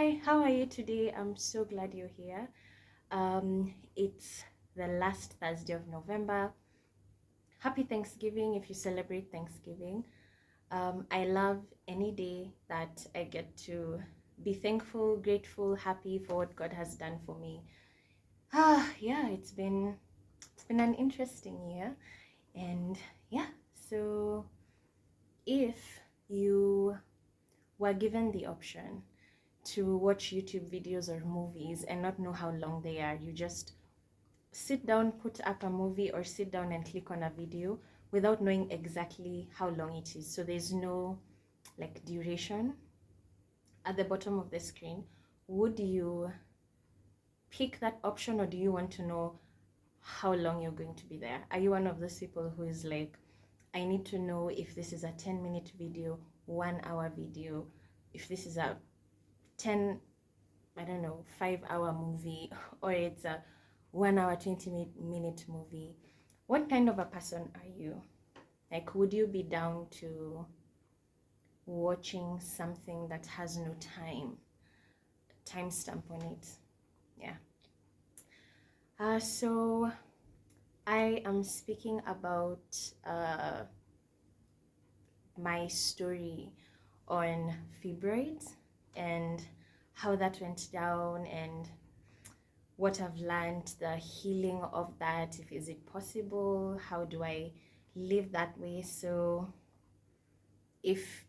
Hi, how are you today? I'm so glad you're here. It's the last Thursday of November. Happy Thanksgiving if you celebrate Thanksgiving. I love any day that I get to be thankful, grateful, happy for what God has done for me. Yeah, it's been an interesting year, and yeah. So if you were given the option to watch YouTube videos or movies and not know how long they are, you just sit down, put up a movie, or sit down and click on a video without knowing exactly how long it is. So there's no like duration at the bottom of the screen. Would you pick that option, or do you want to know how long you're going to be there? Are you one of those people who is like, I need to know if this is a 10-minute video, 1 hour video, if this is a 10, I don't know, 5-hour movie, or it's a 1 hour, 20-minute movie? What kind of a person are you? Like, would you be down to watching something that has no timestamp on it? Yeah. So I am speaking about my story on fibroid and how that went down and what I've learned, the healing of that, if is it possible, how do I live that way. So if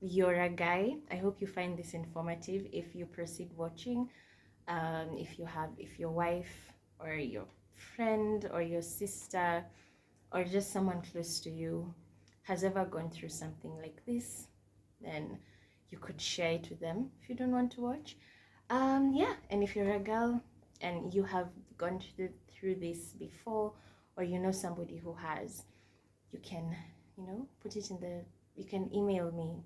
you're a guy, I hope you find this informative. If you proceed watching, if your wife or your friend or your sister or just someone close to you has ever gone through something like this, then you could share it with them if you don't want to watch. Yeah, and if you're a girl and you have gone through this before, or you know somebody who has, you can, put it in you can email me.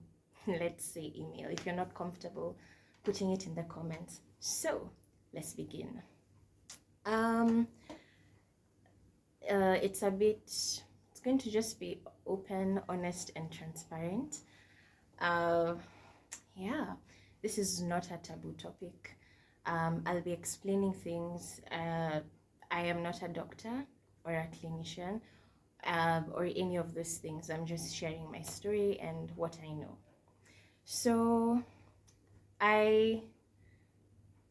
Let's say email if you're not comfortable putting it in the comments. So let's begin. It's going to just be open, honest, and transparent. Yeah, this is not a taboo topic. I'll be explaining things. I am not a doctor or a clinician or any of those things. I'm just sharing my story and what I know. So I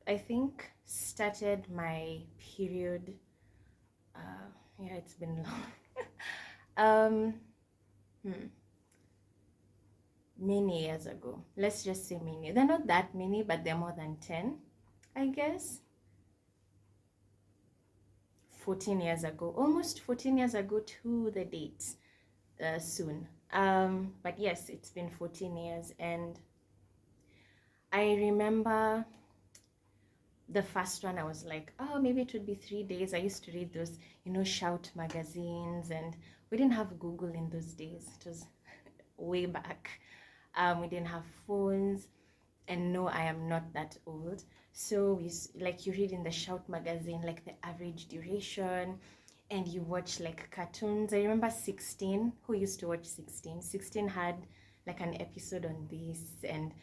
think started my period. Yeah, it's been long. Many years ago. Let's just say many. They're not that many, but they're more than 10, I guess. 14 years ago, almost 14 years ago to the date, soon. But yes, it's been 14 years, and I remember the first one. I was like, oh, maybe it would be 3 days. I used to read those, Shout magazines, and we didn't have Google in those days. It was way back. We didn't have phones, and no, I am not that old. So you read in the Shout magazine like the average duration, and you watch like cartoons. I remember 16. Who used to watch 16? 16 had like an episode on this, and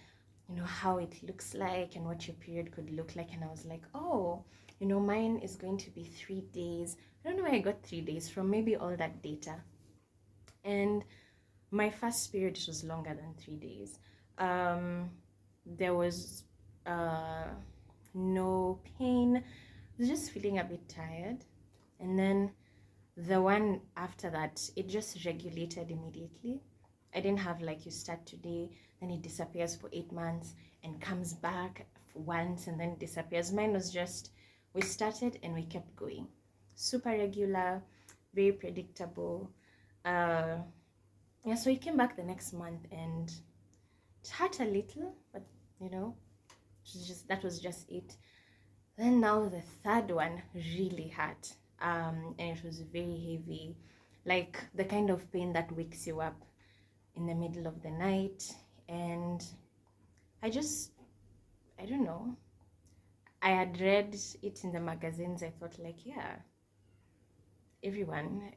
how it looks like and what your period could look like. And I was like, oh, mine is going to be 3 days. I don't know where I got 3 days from, maybe all that data. And my first period was longer than 3 days. There was no pain. I was just feeling a bit tired. And then the one after that, it just regulated immediately. I didn't have like you start today, then it disappears for 8 months and comes back once and then disappears. Mine was just, we started and we kept going. Super regular, very predictable. Yeah, so it came back the next month and it hurt a little, but that was just it. Then now the third one really hurt, and it was very heavy, like the kind of pain that wakes you up in the middle of the night. And I don't know, I had read it in the magazines. I thought like, yeah, everyone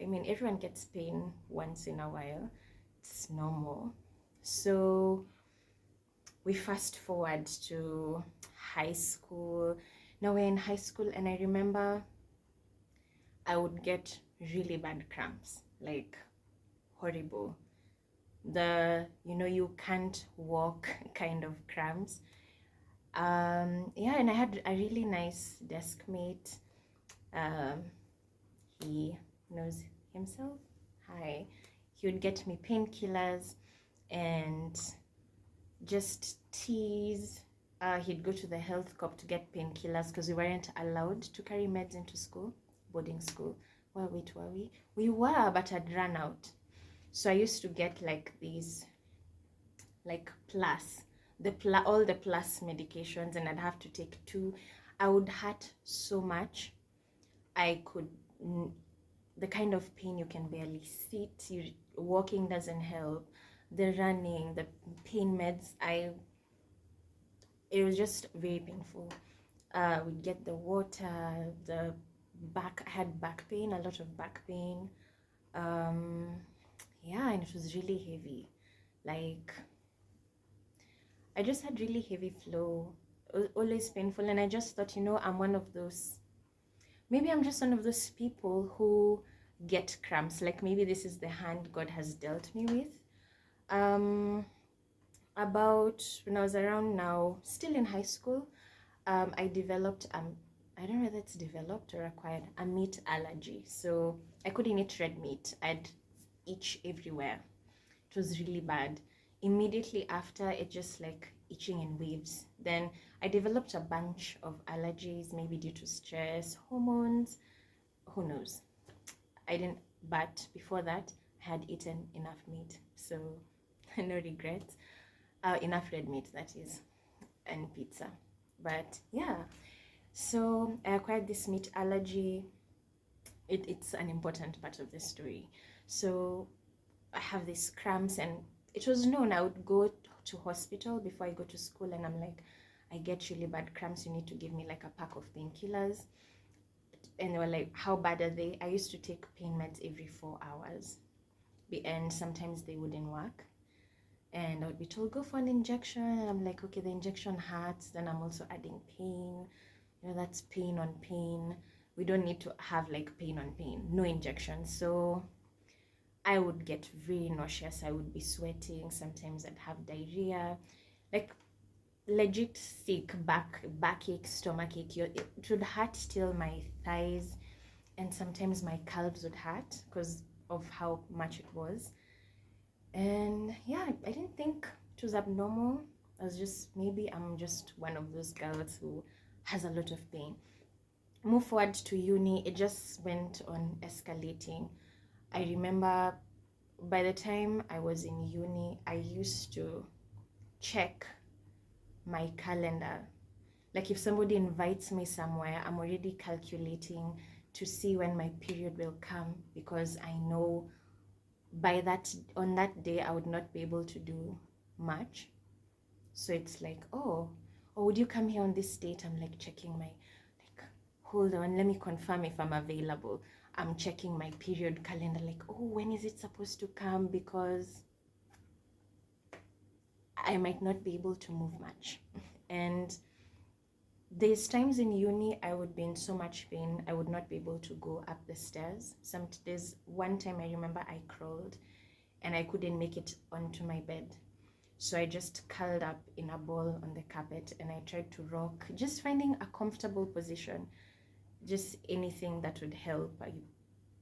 gets pain once in a while, it's normal. So we fast forward to high school. Now we're in high school, and I remember I would get really bad cramps, like horrible. The, you can't walk kind of cramps. Yeah, and I had a really nice desk mate. He knows himself. Hi. He would get me painkillers and just teas. He'd go to the health corp to get painkillers because we weren't allowed to carry meds into school, boarding school. Well, wait, were we? We were, but I'd run out. So I used to get like these, like all the plus medications, and I'd have to take 2. I would hurt so much. I could, the kind of pain you can barely sit. Walking doesn't help. The running, the pain meds, it was just very painful. We'd get the water, the back. I had back pain, a lot of back pain. Yeah, and it was really heavy. Like, I just had really heavy flow, always painful, and I just thought, I'm one of those. Maybe I'm just one of those people who get cramps. Like, maybe this is the hand God has dealt me with. About when I was around now, still in high school, I developed, I don't know whether it's developed or acquired, a meat allergy. So I couldn't eat red meat. I'd itch everywhere. It was really bad. Immediately after, it just like itching in waves. Then I developed a bunch of allergies, maybe due to stress, hormones, who knows. I didn't, but before that, I had eaten enough meat, so no regrets. Enough red meat, that is, and pizza. But yeah, so I acquired this meat allergy. It's an important part of the story. So I have these cramps, and it was known. I would go to hospital before I go to school, and I'm like, I get really bad cramps. You need to give me like a pack of painkillers. And they were like, how bad are they? I used to take pain meds every 4 hours, and sometimes they wouldn't work. And I would be told, go for an injection. And I'm like, okay, the injection hurts. Then I'm also adding pain. That's pain on pain. We don't need to have like pain on pain. No injection. So I would get very nauseous. I would be sweating. Sometimes I'd have diarrhea. Like legit sick, backache, stomachache. It would hurt till my thighs. And sometimes my calves would hurt because of how much it was. And yeah, I didn't think it was abnormal. I was just, maybe I'm just one of those girls who has a lot of pain. Move forward to uni, it just went on escalating. I remember by the time I was in uni, I used to check my calendar. Like if somebody invites me somewhere, I'm already calculating to see when my period will come, because I know on that day I would not be able to do much. So it's like, oh, would you come here on this date? I'm like checking my, like, hold on, let me confirm if I'm available. I'm checking my period calendar, like, oh, when is it supposed to come? Because I might not be able to move much. And there's times in uni I would be in so much pain I would not be able to go up the stairs. There's one time I remember I crawled and I couldn't make it onto my bed. So I just curled up in a ball on the carpet and I tried to rock, just finding a comfortable position, just anything that would help.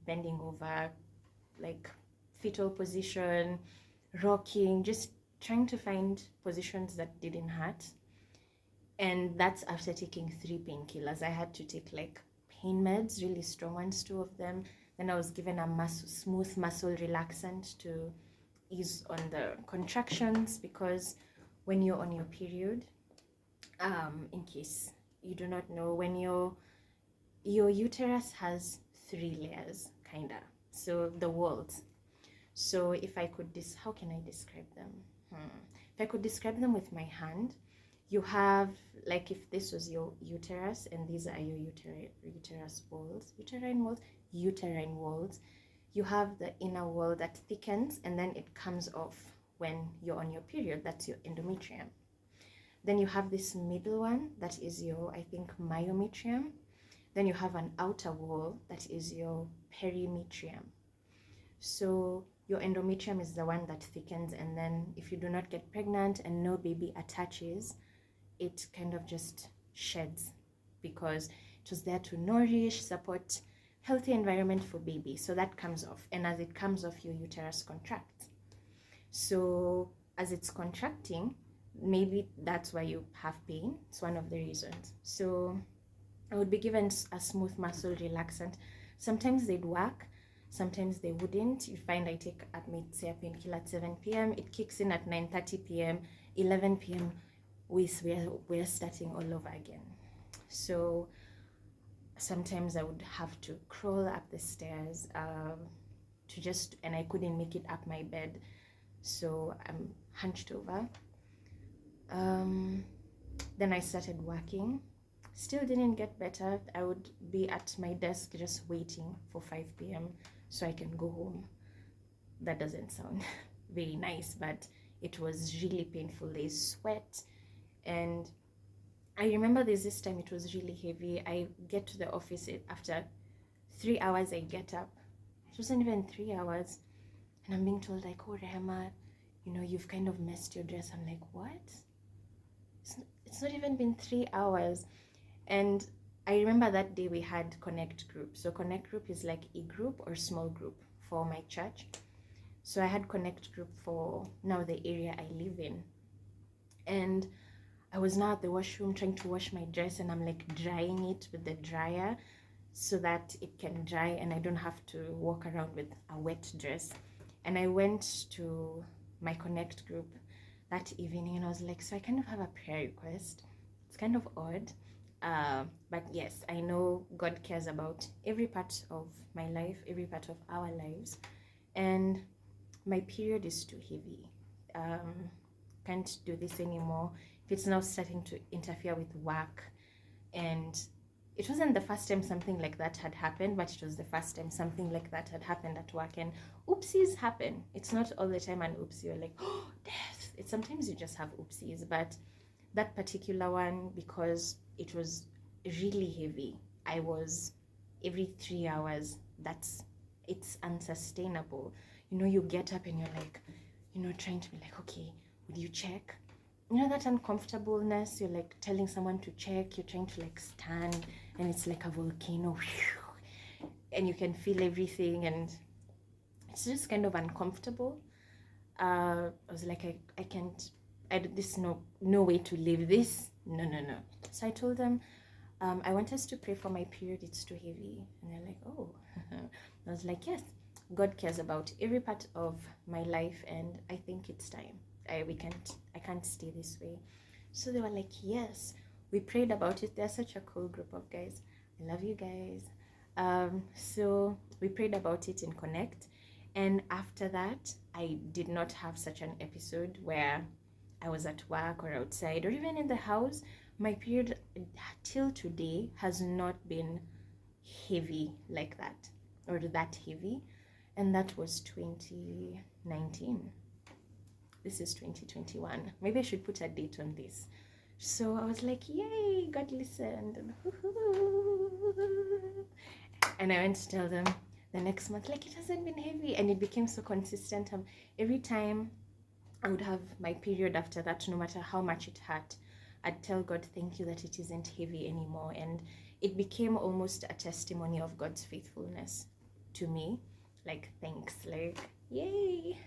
Bending over, like fetal position, rocking, just trying to find positions that didn't hurt. And that's after taking 3 painkillers. I had to take like pain meds, really strong ones, 2 of them. Then I was given a smooth muscle relaxant to ease on the contractions, because when you're on your period, in case you do not know, when your uterus has 3 layers, kinda. So the walls. So if I could how can I describe them? If I could describe them with my hand, you have, like, if this was your uterus and these are your uterine walls, you have the inner wall that thickens and then it comes off when you're on your period. That's your endometrium. Then you have this middle one that is your, I think, myometrium. Then you have an outer wall that is your perimetrium. So your endometrium is the one that thickens, and then if you do not get pregnant and no baby attaches, it kind of just sheds, because it was there to nourish, support healthy environment for baby. So that comes off, and as it comes off, your uterus contracts. So as it's contracting, maybe that's why you have pain. It's one of the reasons. So I would be given a smooth muscle relaxant. Sometimes they'd work, sometimes they wouldn't. You find I take a painkiller at 7 p.m. It kicks in at 9:30 p.m. 11 p.m. We're starting all over again. So sometimes I would have to crawl up the stairs and I couldn't make it up my bed, so I'm hunched over. Then I started working. Still didn't get better. I would be at my desk just waiting for 5 p.m. so I can go home. That doesn't sound very nice, but it was really painful. There's sweat, and I remember there's this time it was really heavy. I get to the office after 3 hours. I get up. It wasn't even 3 hours, and I'm being told like, "Oh, Rehema, you've kind of messed your dress." I'm like, "What? It's not even been 3 hours." And I remember that day we had Connect Group. So Connect Group is like a group or small group for my church. So I had Connect Group for now the area I live in. And I was now at the washroom trying to wash my dress, and I'm like drying it with the dryer so that it can dry and I don't have to walk around with a wet dress. And I went to my Connect Group that evening, and I was like, so I kind of have a prayer request. It's kind of odd. But yes, I know God cares about every part of my life, every part of our lives. And my period is too heavy. Can't do this anymore. If it's now starting to interfere with work. And it wasn't the first time something like that had happened, but it was the first time something like that had happened at work. And oopsies happen. It's not all the time an oopsie. You're like, oh, death. It's sometimes you just have oopsies. But that particular one, because it was really heavy, I was every 3 hours. It's unsustainable. You get up and you're like, trying to be like, okay, would you check? That uncomfortableness. You're like telling someone to check. You're trying to like stand, and it's like a volcano, and you can feel everything, and it's just kind of uncomfortable. I was like, I can't. This no way to live this. No. So I told them, I want us to pray for my period. It's too heavy. And they're like, oh. I was like, yes, God cares about every part of my life, and I think it's time. I can't stay this way. So they were like, yes. We prayed about it. They're such a cool group of guys. I love you guys. So we prayed about it in Connect, and after that, I did not have such an episode where I was at work or outside or even in the house. My period till today has not been heavy like that, or that heavy, and that was 2019. This is 2021. Maybe I should put a date on this. So I was like, yay, God listened. And I went to tell them the next month, like, it hasn't been heavy. And it became so consistent. Every time I would have my period after that, no matter how much it hurt, I'd tell God, thank you that it isn't heavy anymore. And it became almost a testimony of God's faithfulness to me. Like, thanks, like, yay.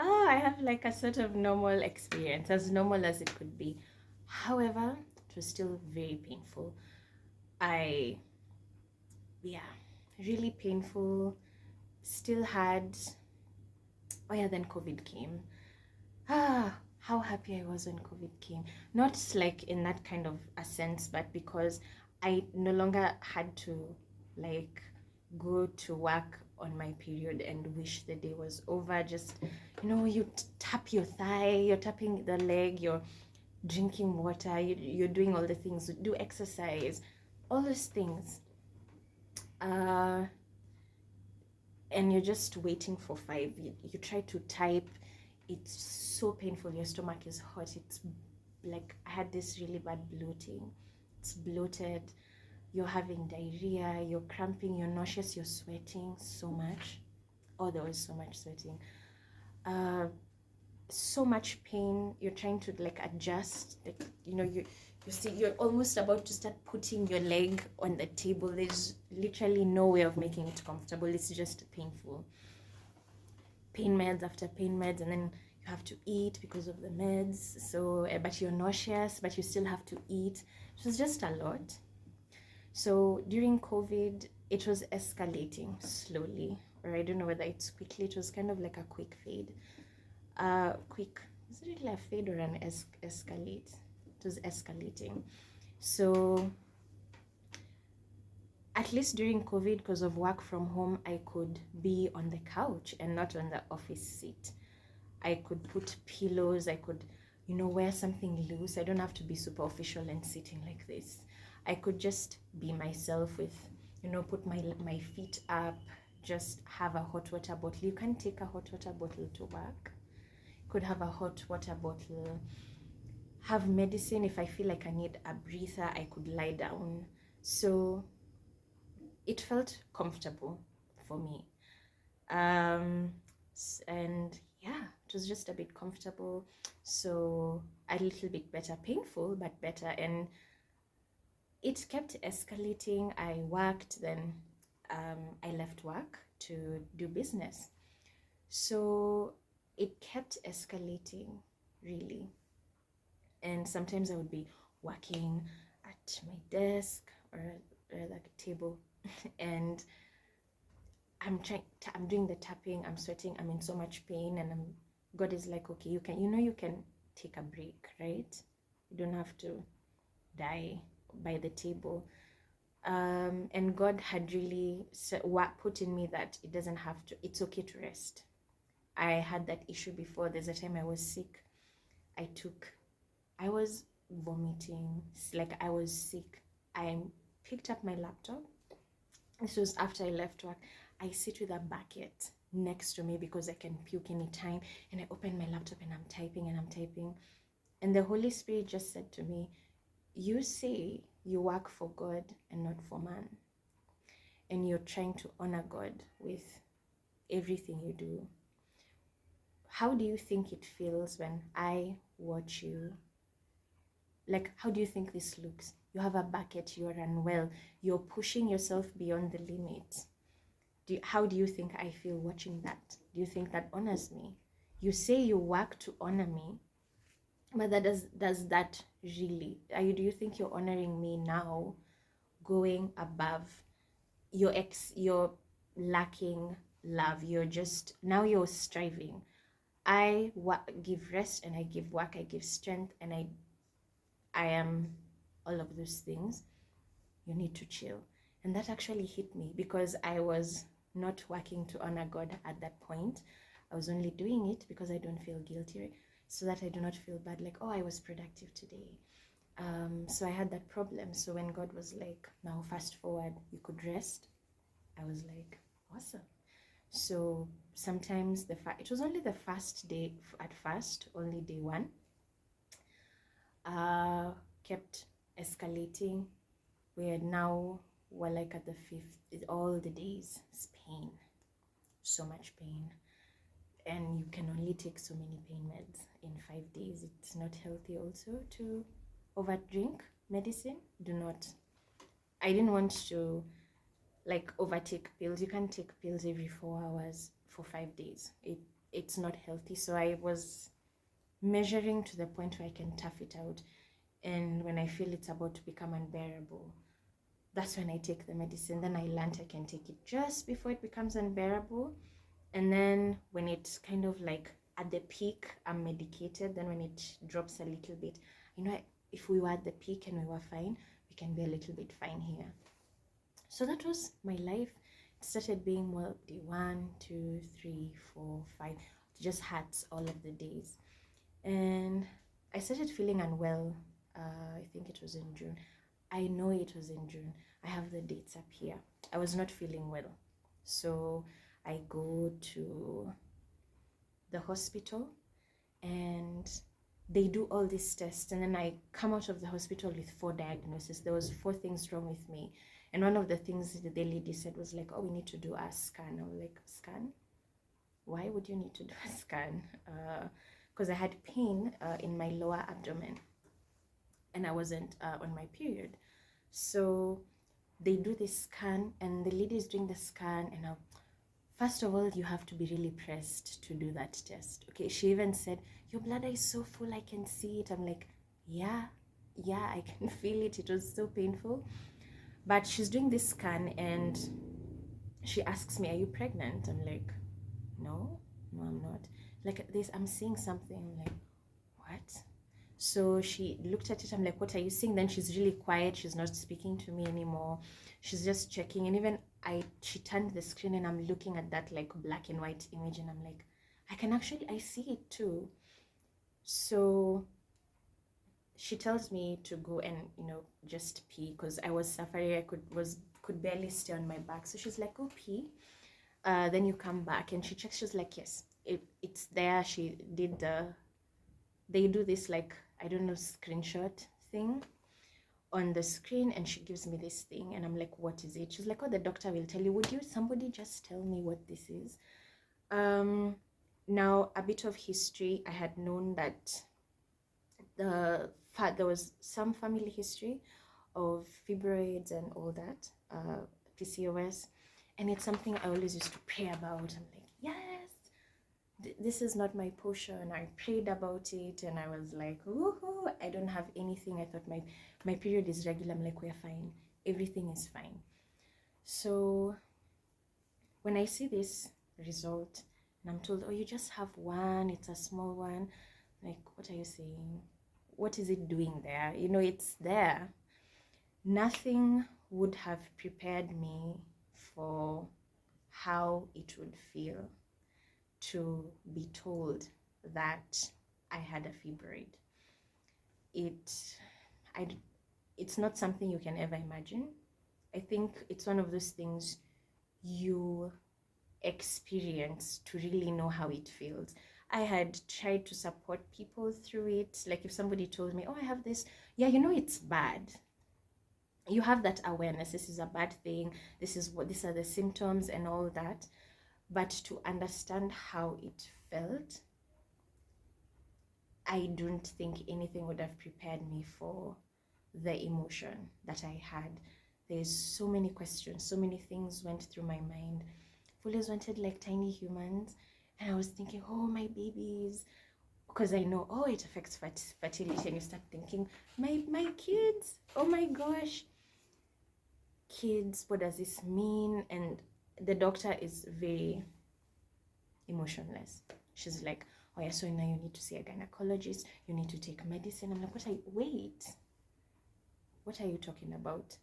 I have like a sort of normal experience, as normal as it could be. However, it was still very painful. Really painful. Still had, then COVID came. How happy I was when COVID came. Not like in that kind of a sense, but because I no longer had to like go to work on my period and wish the day was over. Just, you tap your thigh, you're tapping the leg, you're drinking water, you're doing all the things, do exercise, all those things. And you're just waiting for 5. You try to type. It's so painful. Your stomach is hot. It's like I had this really bad bloating. It's bloated, you're having diarrhea, you're cramping, you're nauseous, you're sweating so much. Oh, there was so much sweating. So much pain. You're trying to like adjust, like, you know, you see, you're almost about to start putting your leg on the table. There's literally no way of making it comfortable. It's just painful. Pain meds after pain meds, and then you have to eat because of the meds. So but you're nauseous, but you still have to eat. It was just a lot. So during COVID, it was escalating slowly, or I don't know whether it's quickly. It was kind of like a quick fade. Quick, is it really a fade or an escalate? It was escalating. So at least during COVID, because of work from home, I could be on the couch and not on the office seat. I could put pillows, I could, you know, wear something loose. I don't have to be super official and sitting like this. I could just be myself with, you know, put my feet up, just have a hot water bottle. You can take a hot water bottle to work. Could have a hot water bottle, have medicine. If I feel like I need a breather, I could lie down. So it felt comfortable for me. And yeah, it was just a bit comfortable. So a little bit better, painful, but better. And it kept escalating. I worked, then I left work to do business. So it kept escalating, really. And sometimes I would be working at my desk or like a table, and I'm doing the tapping, I'm sweating, I'm in so much pain, and God is like, okay, you can take a break, right? You don't have to die by the table. And God had really put in me that it doesn't have to, it's okay to rest. I had that issue before. There's a time I was sick. I was vomiting, like I was sick. I picked up my laptop. This was after I left work. I sit with a bucket next to me because I can puke anytime. And I open my laptop and I'm typing and I'm typing. And the Holy Spirit just said to me, you say you work for God and not for man. And you're trying to honor God with everything you do. How do you think it feels when I watch you? Like, how do you think this looks? You have a bucket, you're unwell, you're pushing yourself beyond the limit. How do you think I feel watching that? Do you think that honors me? You say you work to honor me, but that does that really? Do you think you're honoring me now, going above? You're lacking love. Now you're striving. I give rest and I give work, I give strength, and I am all of those things. You need to chill. And that actually hit me because I was not working to honor God at that point. I was only doing it because I don't feel guilty, so that I do not feel bad, like, oh, I was productive today. So I had that problem. So when God was like, now fast forward, you could rest, I was like, awesome. So sometimes it was only the first day at first, only day one, kept escalating. We're like at the fifth. All the days is pain, so much pain, and you can only take so many pain meds in 5 days. It's not healthy also to overdrink medicine. I didn't want to like overtake pills. You can't take pills every 4 hours for 5 days. It's not healthy. So I was measuring to the point where I can tough it out, and when I feel it's about to become unbearable, that's when I take the medicine. Then I learned I can take it just before it becomes unbearable, and then when it's kind of like at the peak, I'm medicated. Then when it drops a little bit, if we were at the peak and we were fine, we can be a little bit fine here. So that was my life. It started being, well, day 1, 2, 3, 4, 5. It just hurts all of the days. And I started feeling unwell. I think it was in June. I know it was in June. I have the dates up here. I was not feeling well. So I go to the hospital, and they do all these tests, and then I come out of the hospital with 4 diagnoses. There was 4 things wrong with me, and one of the things the lady said was like, oh, we need to do a scan. I was like, scan? Why would you need to do a scan? Because I had pain in my lower abdomen, and I wasn't on my period. So they do this scan, and the lady is doing the scan, and first of all, you have to be really pressed to do that test. Okay, she even said, your bladder is so full, I can see it. I'm like, yeah, I can feel it. It was so painful. But she's doing this scan, and she asks me, are you pregnant? I'm like, no, I'm not. Like this, I'm seeing something. I'm like, what? So she looked at it. I'm like, what are you seeing? Then she's really quiet. She's not speaking to me anymore. She's just checking. And even she turned the screen, and I'm looking at that like black and white image, and I'm like, I see it too. So she tells me to go and, just pee, because I was suffering. I could barely stay on my back. So she's like, go pee. Then you come back, and she checks. She's like, yes, it's there. She did they do this like, I don't know, screenshot thing on the screen, and she gives me this thing, and I'm like, what is it? She's like, oh, the doctor will tell you. Would somebody just tell me what this is? Now, a bit of history. I had known that there was some family history of fibroids and all that, PCOS, and it's something I always used to pray about. I'm like, yes, this is not my portion. I prayed about it, and I was like, woohoo, I don't have anything. I thought my period is regular. I'm like, we're fine. Everything is fine. So when I see this result, and I'm told, oh, you just have one, it's a small one, like, what are you saying? What is it doing there? It's there. Nothing would have prepared me for how it would feel to be told that I had a fibroid. It's not something you can ever imagine. I think it's one of those things you experience to really know how it feels. I had tried to support people through it. Like if somebody told me, oh, I have this, yeah, it's bad. You have that awareness. This is a bad thing. These are the symptoms and all that. But to understand how it felt, I don't think anything would have prepared me for the emotion that I had. There's so many questions, so many things went through my mind. I've always wanted like tiny humans, and I was thinking, oh, my babies, because I know, oh, it affects fertility, and you start thinking, my kids, oh my gosh, kids, what does this mean? And the doctor is very emotionless. She's like, oh yeah, so now you need to see a gynecologist, you need to take medicine. I'm like, what are you talking about?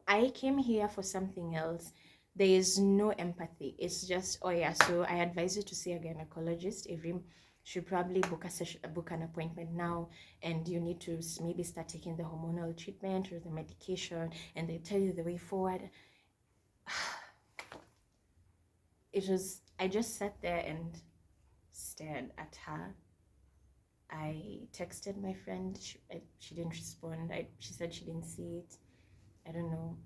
I came here for something else. There is no empathy. It's just, oh yeah, so I advise you to see a gynecologist. Should probably book an appointment now, and you need to maybe start taking the hormonal treatment or the medication, and they tell you the way forward. I just sat there and stared at her. I texted my friend. She didn't respond. She said she didn't see it. I don't know.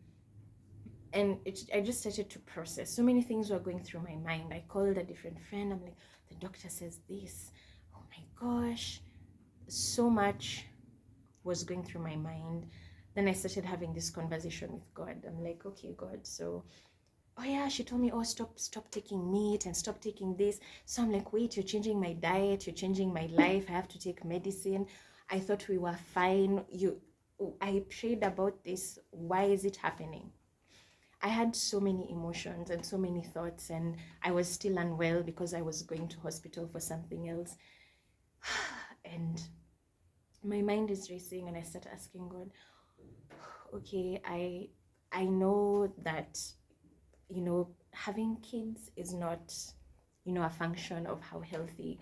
And I just started to process. So many things were going through my mind. I called a different friend. I'm like, the doctor says this. Oh my gosh. So much was going through my mind. Then I started having this conversation with God. I'm like, okay, God, so, oh yeah, she told me, oh, stop taking meat and stop taking this. So I'm like, wait, you're changing my diet. You're changing my life. I have to take medicine. I thought we were fine. I prayed about this. Why is it happening? I had so many emotions and so many thoughts, and I was still unwell because I was going to hospital for something else. And my mind is racing, and I start asking God, okay, I know that, having kids is not, a function of how healthy,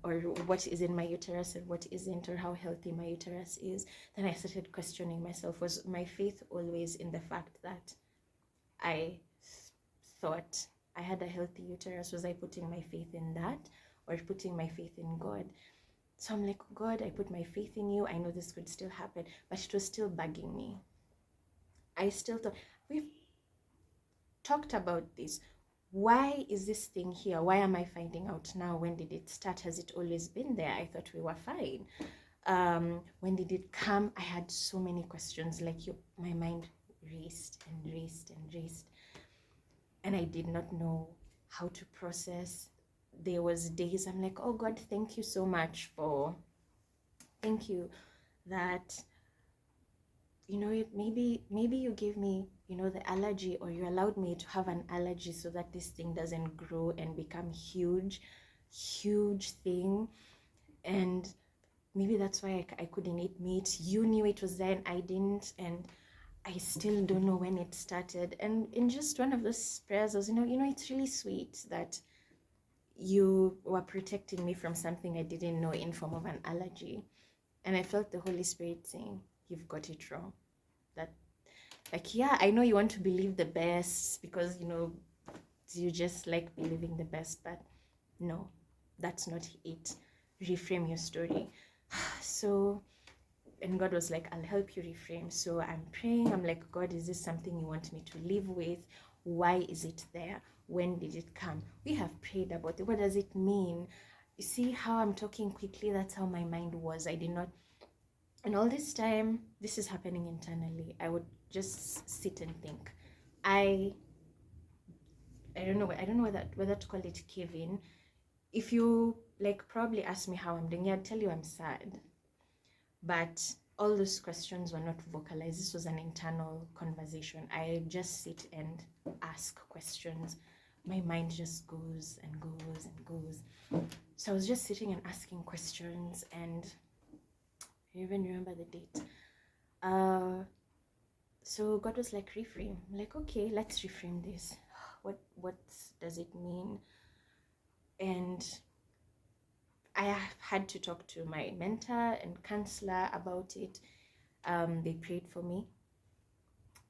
or what is in my uterus and what isn't, or how healthy my uterus is. Then I started questioning myself. Was my faith always in the fact that I thought I had a healthy uterus? Was I putting my faith in that, or putting my faith in God? So I'm like, God, I put my faith in you. I know this could still happen, but it was still bugging me. I still thought, we've talked about this. Why is this thing here? Why am I finding out now? When did it start? Has it always been there? I thought we were fine. When did it come? I had so many questions. Like my mind raced and raced and raced, and I did not know how to process. There was days I'm like, oh God, thank you so much thank you that, you know, maybe you gave me, you know, the allergy, or you allowed me to have an allergy so that this thing doesn't grow and become huge thing. And maybe that's why I couldn't eat meat. You knew it was there and I didn't, and I still don't know when it started. And in just one of those prayers, I was, you know, it's really sweet that you were protecting me from something I didn't know in form of an allergy. And I felt the Holy Spirit saying, you've got it wrong. That, like, yeah, I know you want to believe the best because, you know, you just like believing the best, but no, that's not it. Reframe your story. So, and God was like, I'll help you reframe. So I'm praying. I'm like, God, is this something you want me to live with? Why is it there? When did it come? We have prayed about it. What does it mean? You see how I'm talking quickly? That's how my mind was. I did not. And all this time, this is happening internally. I would just sit and think. I don't know whether to call it cave in. If you like probably ask me how I'm doing, I'd tell you I'm sad. But all those questions were not vocalized. This was an internal conversation. I just sit and ask questions. My mind just goes and goes and goes. So I was just sitting and asking questions, and I even remember the date. So God was like, reframe. I'm like, okay, let's reframe this. What does it mean? And I had to talk to my mentor and counselor about it. They prayed for me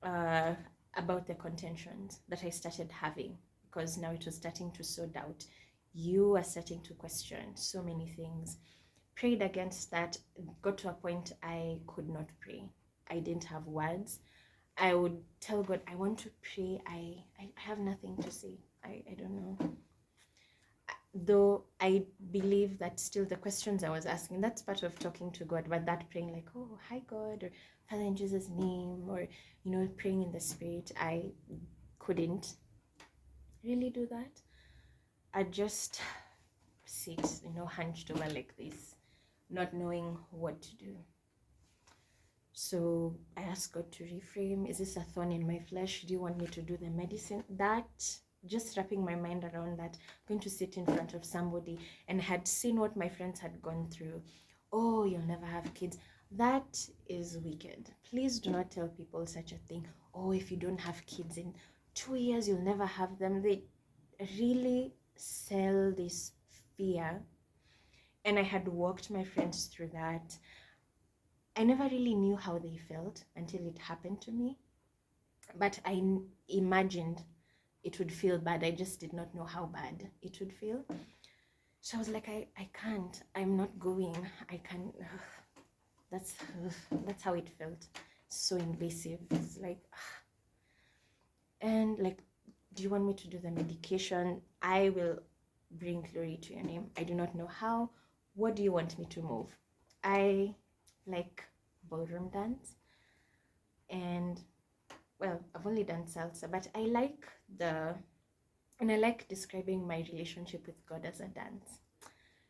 about the contentions that I started having, because now it was starting to sow doubt. You are starting to question so many things. Prayed against that. Got to a point I could not pray. I didn't have words. I would tell God, I want to pray. I have nothing to say. I don't know. Though I believe that still the questions I was asking, that's part of talking to God, but that praying like, oh, hi God, or Father in Jesus' name, or, you know, praying in the Spirit, I couldn't really do that. I just sit, you know, hunched over like this, not knowing what to do. So I asked God to reframe. Is this a thorn in my flesh? Do you want me to do the medicine? That, just wrapping my mind around that, going to sit in front of somebody and had seen what my friends had gone through. Oh, you'll never have kids. That is wicked. Please do not tell people such a thing. Oh, if you don't have kids in 2 years, you'll never have them. They really sell this fear. And I had walked my friends through that. I never really knew how they felt until it happened to me. But I imagined it would feel bad. I just did not know how bad it would feel. So I was like, I can't. I'm not going. I can't. That's how it felt. So invasive. It's like, and like, do you want me to do the medication? I will bring glory to your name. I do not know how. What do you want me to move? I like ballroom dance, and well, I've only done salsa, but I like describing my relationship with God as a dance.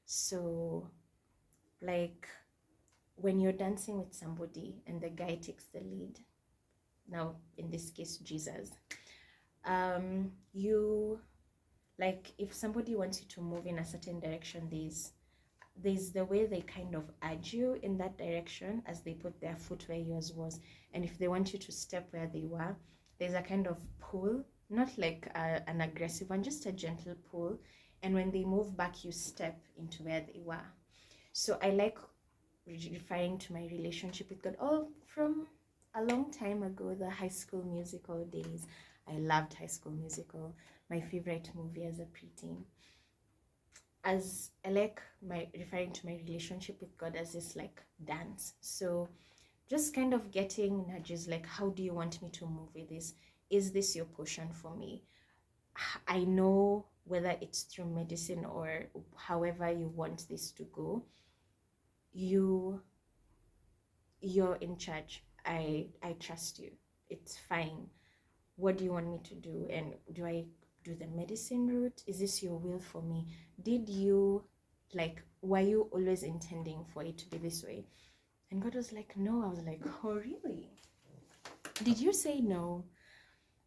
So like when you're dancing with somebody and the guy takes the lead, now in this case Jesus, you, like, if somebody wants you to move in a certain direction, there's the way they kind of urge you in that direction as they put their foot where yours was. And if they want you to step where they were, there's a kind of pull, not like an aggressive one, just a gentle pull. And when they move back, you step into where they were. So I like referring to my relationship with God all from a long time ago, the High School Musical days. I loved High School Musical, my favorite movie as a preteen. as I like my referring to my relationship with God as this like dance. So just kind of getting nudges like, how do you want me to move with this? Is this your portion for me? I know whether it's through medicine or however you want this to go, you're in charge. I trust you. It's fine. What do you want me to do? And do I do the medicine route? Is this your will for me? Did you, like, were you always intending for it to be this way? And God was like, no. I was like, oh, really? Did you say no?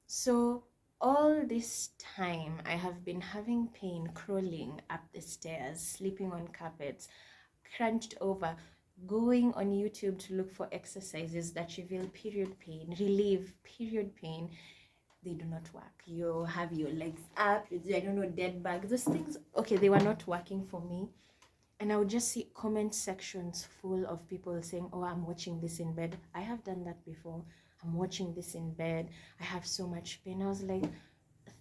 So all this time I have been having pain crawling up the stairs, sleeping on carpets, crunched over, going on YouTube to look for exercises that reveal period pain, relieve period pain. They do not work. You have your legs up, I don't know, dead bag, those things. Okay, they were not working for me. And I would just see comment sections full of people saying, oh, I'm watching this in bed. I have done that before. I'm watching this in bed. I have so much pain. I was like,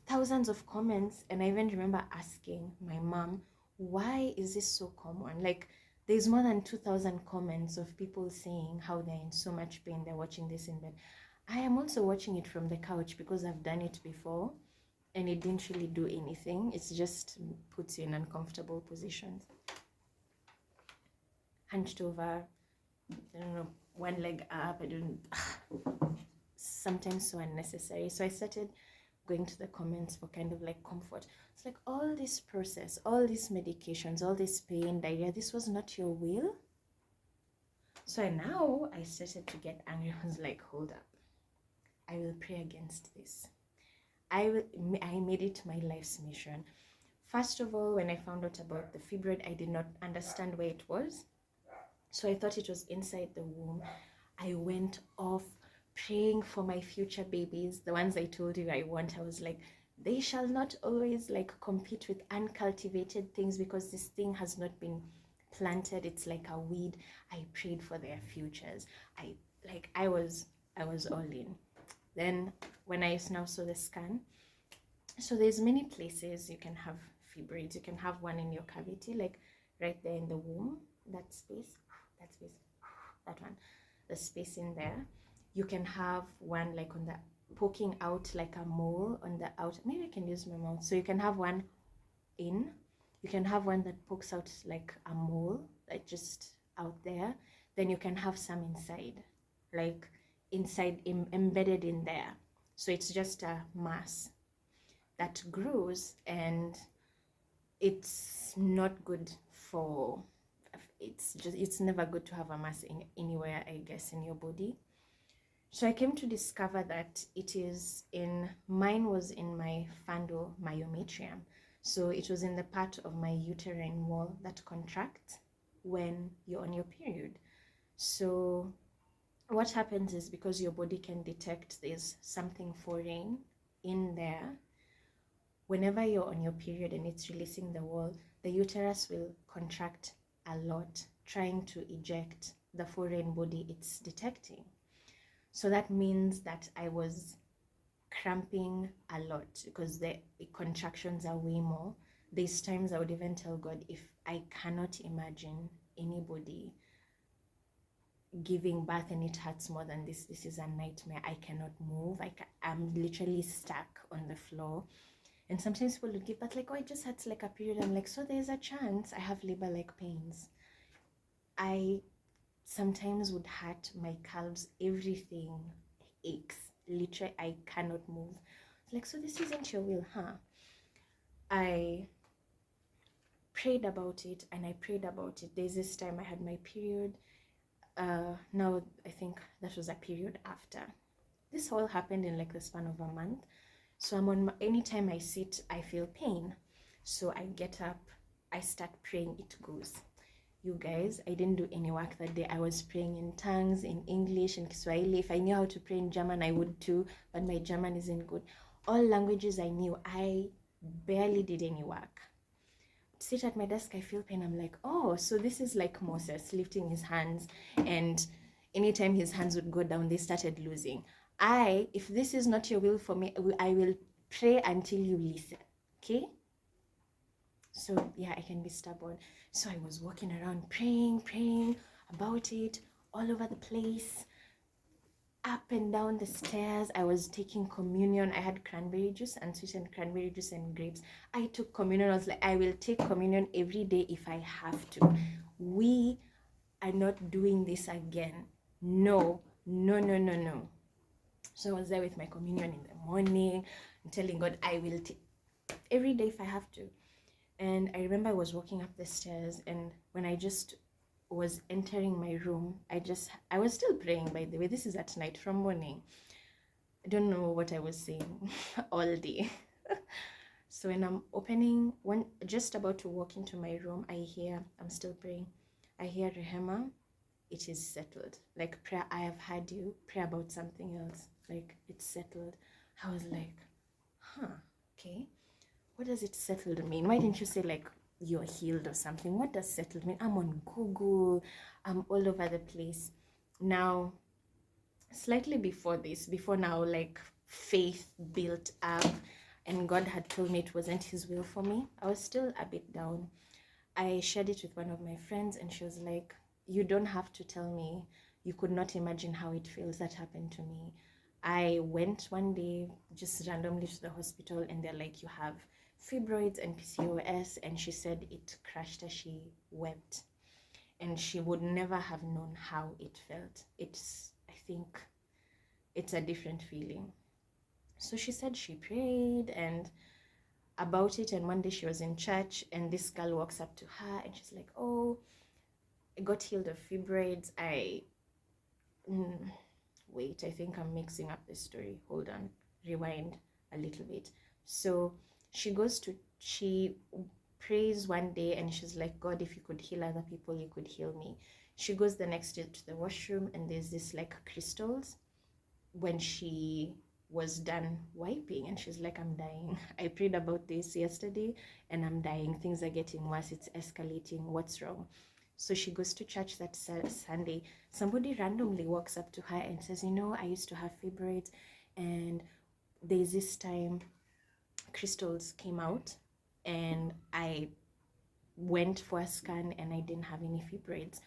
thousands of comments. And I even remember asking my mom, why is this so common? Like, there's more than 2,000 comments of people saying how they're in so much pain. They're watching this in bed. I am also watching it from the couch because I've done it before and it didn't really do anything. It's just puts you in uncomfortable positions. Hunched over, I don't know, one leg up, I don't, sometimes so unnecessary. So I started going to the comments for kind of like comfort. It's like, all this process, all these medications, all this pain, diarrhea, this was not your will. So now I started to get angry. I was like, hold up, I will pray against this. I made it my life's mission. First of all, when I found out about the fibroid, I did not understand where it was. So I thought it was inside the womb. I went off praying for my future babies, the ones I told you I want. I was like, they shall not always like compete with uncultivated things because this thing has not been planted. It's like a weed. I prayed for their futures. I was all in. Then when I now saw the scan, so there's many places you can have fibroids. You can have one in your cavity, like right there in the womb, that space, that one, the space in there. You can have one like on the poking out like a mole on the out. Maybe I can use my mouth. So you can have one in. You can have one that pokes out like a mole, like just out there. Then you can have some inside, like inside embedded in there. So it's just a mass that grows, and it's not good for, it's never good to have a mass in anywhere, I guess, in your body. So I came to discover that it is in, mine was in my fundal myometrium. So it was in the part of my uterine wall that contracts when you're on your period. So what happens is, because your body can detect there's something foreign in there, whenever you're on your period and it's releasing the wall, the uterus will contract a lot, trying to eject the foreign body it's detecting. So that means that I was cramping a lot because the contractions are way more. There's times I would even tell God, if I cannot imagine anybody giving birth and it hurts more than this, this is a nightmare. I cannot move. I'm literally stuck on the floor. And sometimes people would give birth like, oh, it just hurts like a period. I'm like, so there's a chance I have labor-like pains. I sometimes would hurt my calves, everything aches. Literally, I cannot move. Like, so this isn't your will, huh? I prayed about it and I prayed about it. There's this time I had my period. Now I think that was a period after. This all happened in like the span of a month. So I'm on anytime I sit, I feel pain. So I get up, I start praying, it goes. You guys, I didn't do any work that day. I was praying in tongues, in English, in Kiswahili. If I knew how to pray in German, I would too, but my German isn't good. All languages I knew, I barely did any work. Sit at my desk, I feel pain. I'm like, oh, so this is like Moses lifting his hands, and anytime his hands would go down, they started losing. If this is not your will for me, I will pray until you listen, okay? So yeah, I can be stubborn. So I was walking around praying about it all over the place, up and down the stairs. I was taking communion. I had cranberry juice, unsweetened cranberry juice and grapes. I took communion. I was like, I will take communion every day if I have to. We are not doing this again. No, no, no, no, no. So I was there with my communion in the morning and telling God, I will take every day if I have to. And I remember I was walking up the stairs, and when I just was entering my room, I was still praying, by the way. This is at night from morning. I don't know what I was saying all day. So when I'm just about to walk into my room, I'm still praying. I hear, Rehema, it is settled. Like, prayer, I have had you pray about something else. Like, it's settled. I was like, okay. What does it settled mean? Why didn't you say like you're healed or something? What does settled mean? I'm on Google. I'm all over the place. Now, slightly before now, like faith built up and God had told me it wasn't his will for me. I was still a bit down. I shared it with one of my friends and she was like, you don't have to tell me. You could not imagine how it feels. That happened to me. I went one day just randomly to the hospital and they're like, you have fibroids and PCOS, and she said it crushed her. She wept and she would never have known how it felt. I think it's a different feeling. So she said she prayed and about it, and one day she was in church and this girl walks up to her and she's like, oh, I got healed of fibroids. Wait, I think I'm mixing up the story. Hold on, rewind a little bit. So she prays one day and she's like, God, if you could heal other people, you could heal me. She goes the next day to the washroom and there's this like crystals. When she was done wiping and she's like, I'm dying. I prayed about this yesterday and I'm dying. Things are getting worse. It's escalating. What's wrong? So she goes to church that Sunday. Somebody randomly walks up to her and says, you know, I used to have fibroids and there's this time crystals came out and I went for a scan and I didn't have any fibroids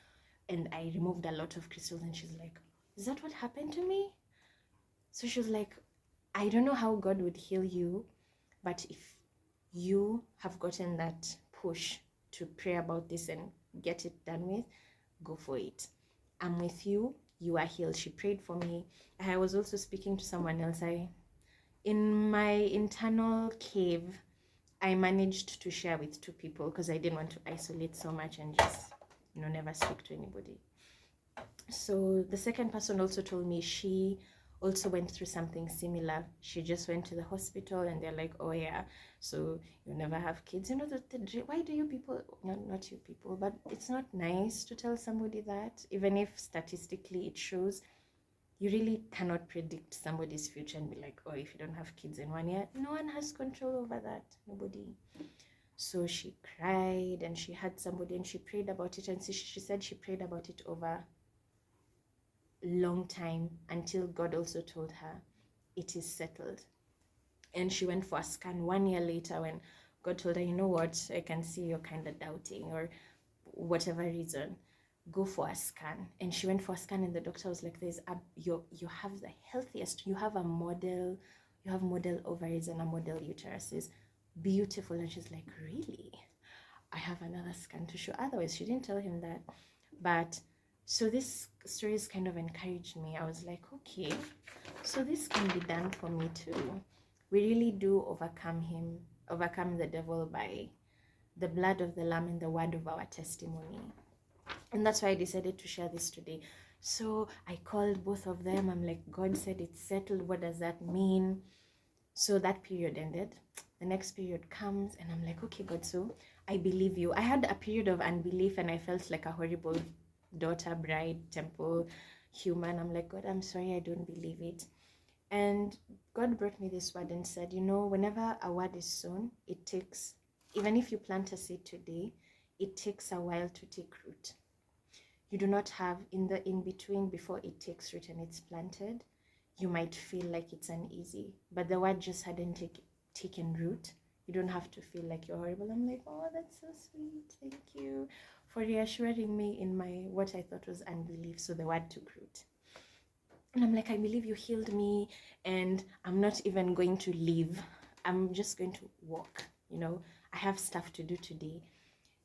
and I removed a lot of crystals. And she's like, is that what happened to me? So she was like, I don't know how God would heal you, but if you have gotten that push to pray about this and get it done with, go for it. I'm with you. You are healed. She prayed for me. I was also speaking to someone else. In my internal cave, I managed to share with 2 people because I didn't want to isolate so much and just, never speak to anybody. So the second person also told me she also went through something similar. She just went to the hospital and they're like, oh yeah, so you never have kids. Why do you people, not you people, but it's not nice to tell somebody that, even if statistically it shows you really cannot predict somebody's future and be like, oh, if you don't have kids in 1 year, no one has control over that, nobody. So she cried and she had somebody and she prayed about it, and she said she prayed about it over long time until God also told her it is settled. And she went for a scan 1 year later when God told her, you know what, I can see you're kind of doubting or whatever reason, go for a scan. And she went for a scan and the doctor was like, you have the healthiest, you have model ovaries and a model uterus, is beautiful. And she's like, really? I have another scan to show. Otherwise she didn't tell him that. But so this story has kind of encouraged me. I was like, okay, so this can be done for me too. We really do overcome the devil by the blood of the Lamb and the word of our testimony. And that's why I decided to share this today. So I called both of them. I'm like, God said it's settled. What does that mean? So that period ended. The next period comes and I'm like, okay, God, so I believe you. I had a period of unbelief and I felt like a horrible daughter, bride, temple, human. I'm like, God, I'm sorry, I don't believe it. And God brought me this word and said, whenever a word is sown, it takes, even if you plant a seed today, it takes a while to take root. You do not have in between before it takes root and it's planted. You might feel like it's uneasy, but the word just hadn't taken root. You don't have to feel like you're horrible. I'm like, oh, that's so sweet. Thank you for reassuring me in my what I thought was unbelief. So the word took root. And I'm like, I believe you healed me, and I'm not even going to leave. I'm just going to walk. You know, I have stuff to do today.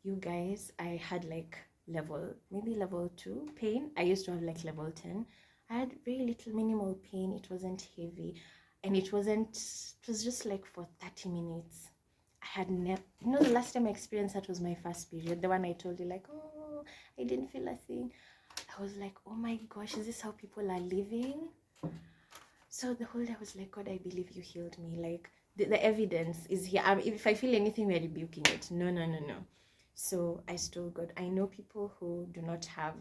You guys, I had like maybe level 2 pain. I used to have like level 10. I had very little minimal pain. It wasn't heavy, and it was just like for 30 minutes. I had never, the last time I experienced that was my first period, the one I told you, like, oh, I didn't feel a thing. I was like, oh my gosh, is this how people are living? So the whole day I was like, God, I believe you healed me. Like, the evidence is here. If I feel anything, we're rebuking it. No. So I told God, I know people who do not have,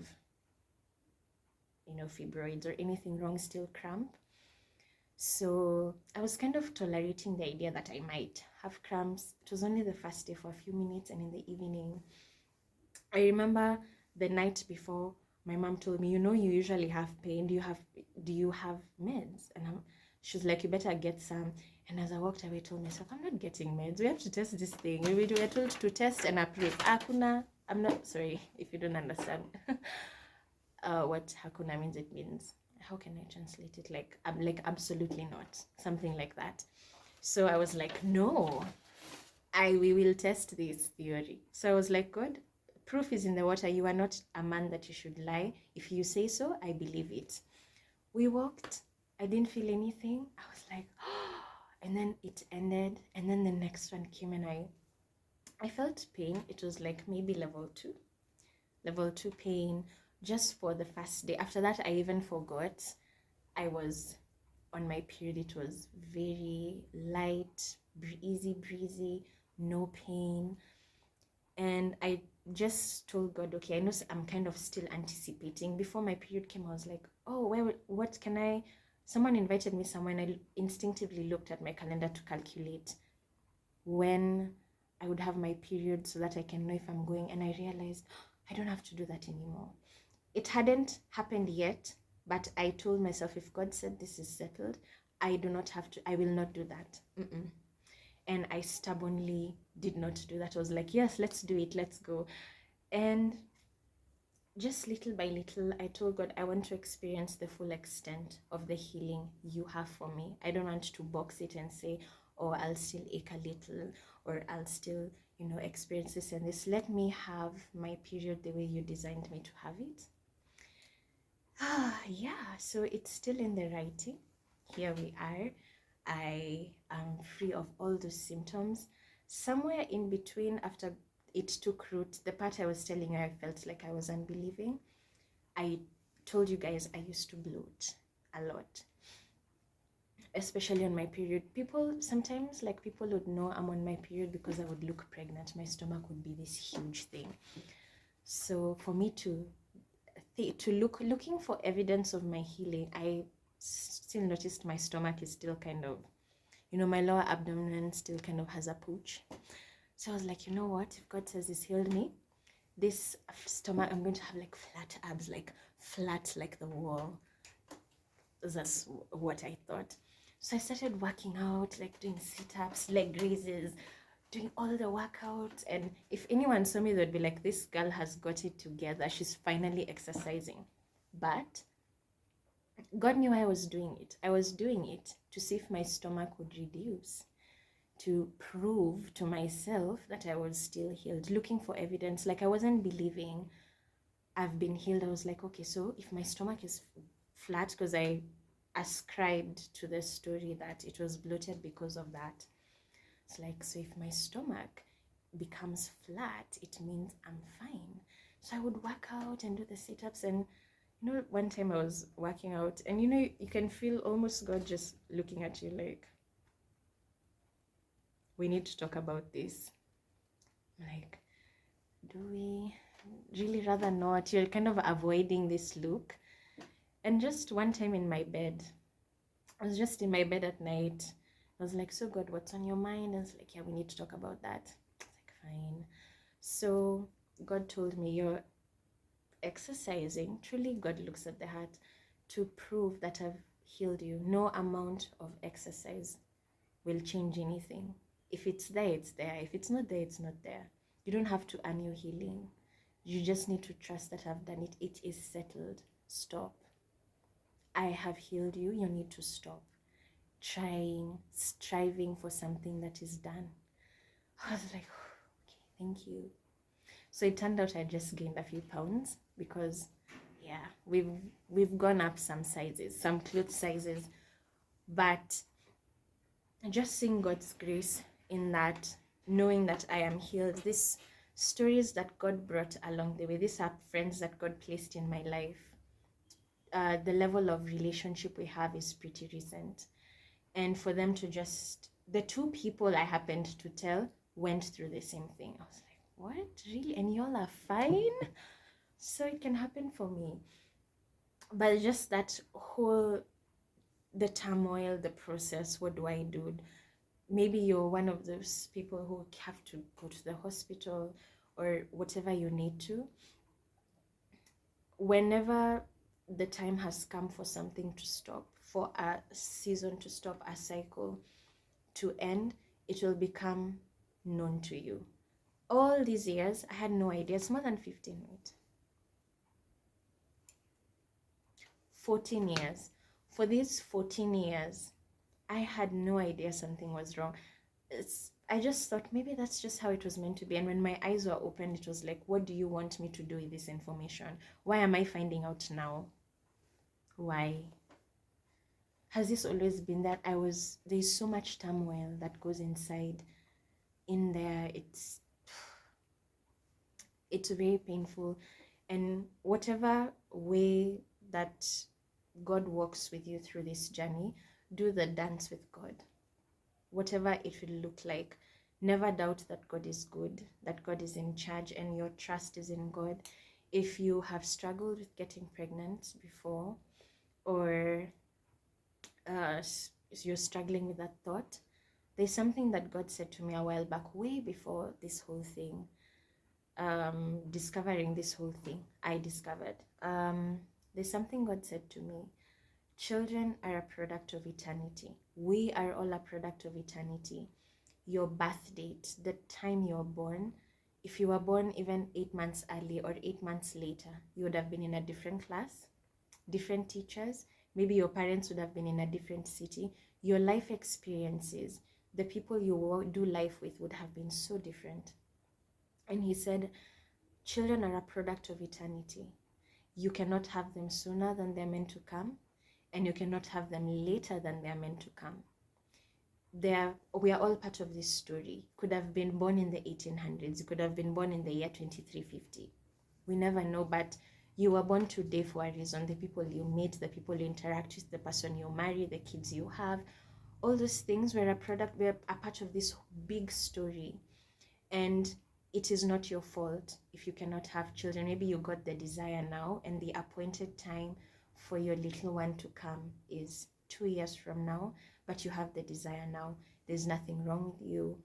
fibroids or anything wrong, still cramp. So I was kind of tolerating the idea that I might have cramps. It was only the first day for a few minutes, and in the evening, I remember the night before, my mom told me, you usually have pain. Do you have meds? And she was like, you better get some. And as I walked away, I told myself, I'm not getting meds. We have to test this thing. We are told to test and approve. Hakuna, I'm not, sorry if you don't understand what hakuna means. It means, how can I translate it? Like, I'm like, absolutely not. Something like that. So I was like, no, we will test this theory. So I was like, good. Proof is in the water. You are not a man that you should lie. If you say so, I believe it. We walked. I didn't feel anything. I was like, oh, and then it ended. And then the next one came, and I felt pain. It was like maybe level 2 pain just for the first day. After that, I even forgot I was on my period. It was very light, breezy, no pain. And I just told God, okay, I know I'm kind of still anticipating. Before my period came, I was like, oh, what can I, someone invited me somewhere, and I instinctively looked at my calendar to calculate when I would have my period so that I can know if I'm going. And I realized I don't have to do that anymore. It hadn't happened yet, but I told myself, if God said this is settled, I do not have to, I will not do that. And I stubbornly did not do that. I was like, yes, let's do it, let's go. And just little by little, I told God, I want to experience the full extent of the healing you have for me. I don't want to box it and say, oh, I'll still ache a little, or I'll still, experience this and this. Let me have my period the way you designed me to have it. Yeah, so it's still in the writing. Here we are. I am free of all those symptoms. Somewhere in between, after it took root, the part I was telling you I felt like I was unbelieving, I told you guys I used to bloat a lot, especially on my period. Sometimes people would know I'm on my period because I would look pregnant. My stomach would be this huge thing. So for me looking for evidence of my healing, I still noticed my stomach is still kind of, my lower abdomen still kind of has a pooch. So I was like, you know what, if God says he's healed me, this stomach, I'm going to have like flat abs, like flat like the wall. That's what I thought. So I started working out, like doing sit-ups, leg raises, doing all the workouts. And if anyone saw me, they'd be like, this girl has got it together. She's finally exercising. But God knew I was doing it. I was doing it to see if my stomach would reduce, to prove to myself that I was still healed, looking for evidence. Like, I wasn't believing I've been healed. I was like, okay, so if my stomach is flat, because I ascribed to the story that it was bloated because of that. It's like, so if my stomach becomes flat, it means I'm fine. So I would work out and do the sit-ups. And one time I was working out, and you can feel almost God just looking at you like, we need to talk about this. Like, do we really rather not? You're kind of avoiding this look. And just one time in my bed, I was just in my bed at night. I was like, so God, what's on your mind? And I was like, yeah, we need to talk about that. I was like, fine. So God told me, you're exercising. Truly, God looks at the heart to prove that I've healed you. No amount of exercise will change anything. If it's there, it's there. If it's not there, it's not there. You don't have to earn your healing. You just need to trust that I've done it. It is settled. Stop. I have healed you. You need to stop trying, striving for something that is done. I was like, okay, thank you. So it turned out I just gained a few pounds because, yeah, we've gone up some sizes, some clothes sizes, but just seeing God's grace in that, knowing that I am healed, these stories that God brought along the way, these are friends that God placed in my life. The level of relationship we have is pretty recent. And for them to just, the two people I happened to tell went through the same thing. I was like, what? Really? And y'all are fine? So it can happen for me. But just that whole, the turmoil, the process, what do I do? Maybe you're one of those people who have to go to the hospital or whatever you need to. Whenever the time has come for something to stop, for a season to stop, a cycle to end, it will become known to you. All these years, I had no idea. It's more than 15, wait. 14 years. For these 14 years, I had no idea something was wrong. I just thought maybe that's just how it was meant to be. And when my eyes were opened, it was like, what do you want me to do with this information? Why am I finding out now? Why? Has this always been that? There's so much turmoil that goes inside in there. It's very painful. And whatever way that God walks with you through this journey, do the dance with God. Whatever it will look like, never doubt that God is good, that God is in charge, and your trust is in God. If you have struggled with getting pregnant before, or you're struggling with that thought, there's something that God said to me a while back, way before this whole thing, discovering this whole thing, I discovered. There's something God said to me. Children are a product of eternity. We are all a product of eternity. Your birth date, the time you're born, if you were born even 8 months early or 8 months later, you would have been in a different class, different teachers. Maybe your parents would have been in a different city. Your life experiences, the people you do life with would have been so different. And he said, children are a product of eternity. You cannot have them sooner than they're meant to come, and you cannot have them later than they're meant to come. We are all part of this story. Could have been born in the 1800s. You could have been born in the year 2350. We never know, but you were born today for a reason. The people you meet, the people you interact with, the person you marry, the kids you have, all those things were a product, we're a part of this big story. And it is not your fault if you cannot have children. Maybe you got the desire now, and the appointed time for your little one to come is 2 years from now, but you have the desire now. There's nothing wrong with you.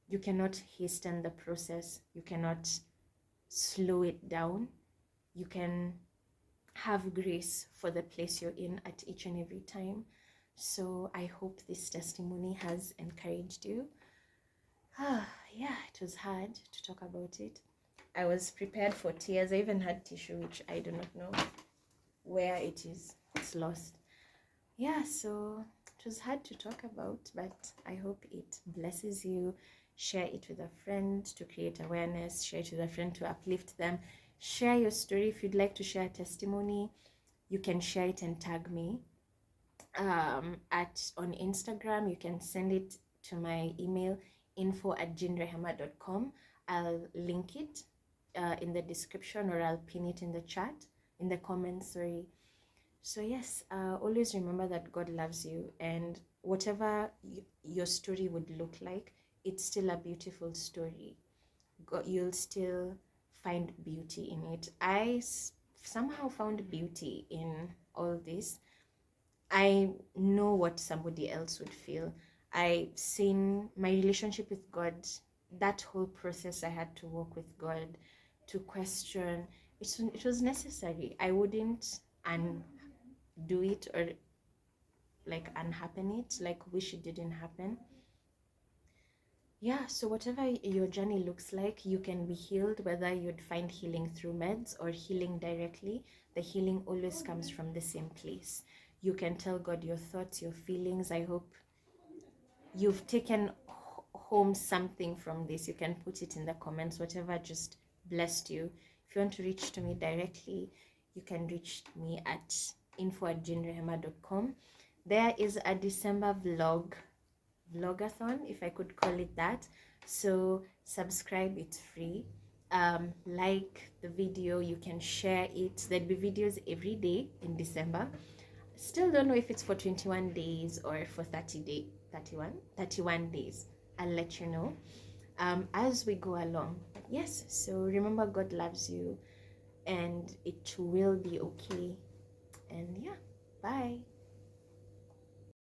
You cannot hasten the process. You cannot slow it down. You can have grace for the place you're in at each and every time. So I hope this testimony has encouraged you. Yeah, it was hard to talk about it. I was prepared for tears. I even had tissue, which I do not know where it is. It's lost. Yeah, so it was hard to talk about, but I hope it blesses you. Share it with a friend to create awareness. Share it with a friend to uplift them. Share your story. If you'd like to share a testimony, you can share it and tag me on Instagram. You can send it to my email, info@jeannerehema.com. I'll link it in the description, or I'll pin it in the chat, in the comments, sorry. So yes, always remember that God loves you, and whatever your story would look like, it's still a beautiful story. You'll still find beauty in it. I somehow found beauty in all this. I know what somebody else would feel. I've seen my relationship with God, that whole process I had to walk with God, to question. It was necessary. I wouldn't undo it, or like unhappen it, like wish it didn't happen. yeah, so whatever your journey looks like, you can be healed, whether you'd find healing through meds or healing directly. The healing always comes from the same place. You can tell God your thoughts, your feelings. I hope you've taken home something from this. You can put it in the comments, whatever just blessed you. If you want to reach to me directly, you can reach me at info@jeannerehema.com. There is a December vlogathon, if I could call it that. So subscribe, it's free. Like the video, you can share it. There'll be videos every day in December. Still don't know if it's for 21 days or for 31 days. I'll let you know as we go along. Yes, so remember, God loves you and it will be okay. And yeah, bye.